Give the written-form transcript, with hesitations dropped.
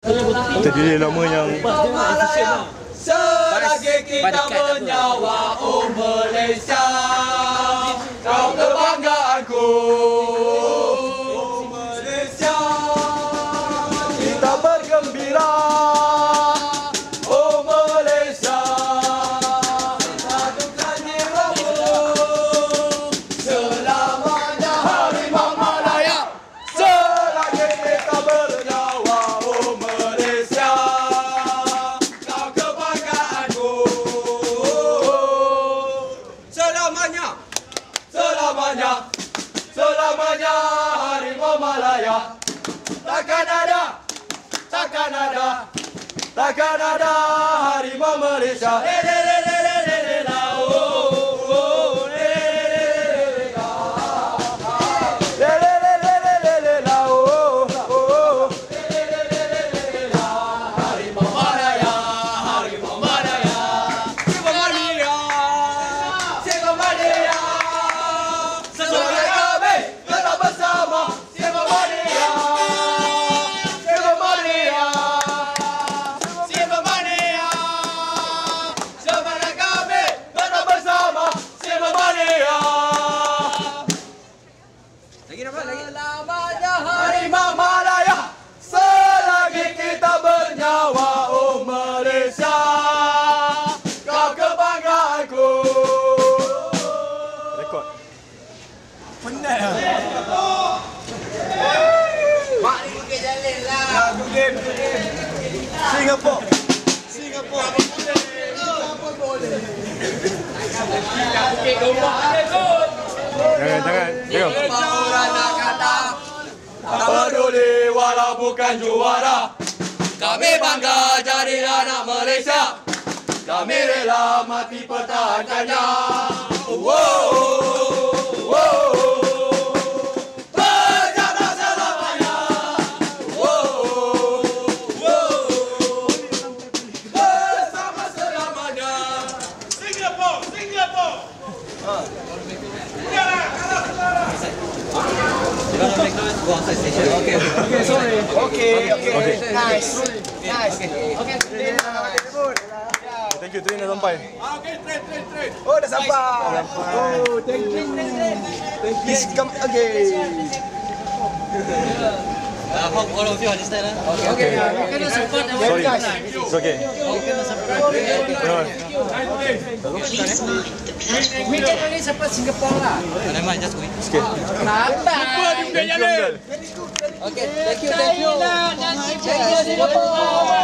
Tadi lama yang selagi kita bernyawa Malaysia, kau kebanggaanku Malaysia. Kita bergembira Malaysia, satukan jiwamu selamanya Harimau Malaya. Selagi kita bernyawa Malaysia, kau kebanggaanku selamanya, selamanya, selamanya Harimau Malaya. Takkan ada, takkan ada, takkan ada Harimau Malaysia. Selamanya Harimau Malaya, selagi kita bernyawa Malaysia, kau kebanggaanku. rekod. Penat lah. Mak ni pergi jalan lah. Singapura, Singapura. Jangan. Orang nak kata Tak peduli walau bukan juara, kami bangga jadi anak Malaysia. Kami rela mati pertahankannya. Bersama selamanya. Bersama selamanya. Singapura, Singapura. Okay, sorry. Okay. Nice. Thank you, train dah sampai. Okay, train. Oh, dah sampai. Oh, thank you. Please come again. I hope all of you understand. Okay. You cannot support our Sorry, team. it's okay. You cannot support. We can only support Singapore lah. Sikit. Nampak. Thank you, Uncle. Okay, thank you. Thank you Singapore.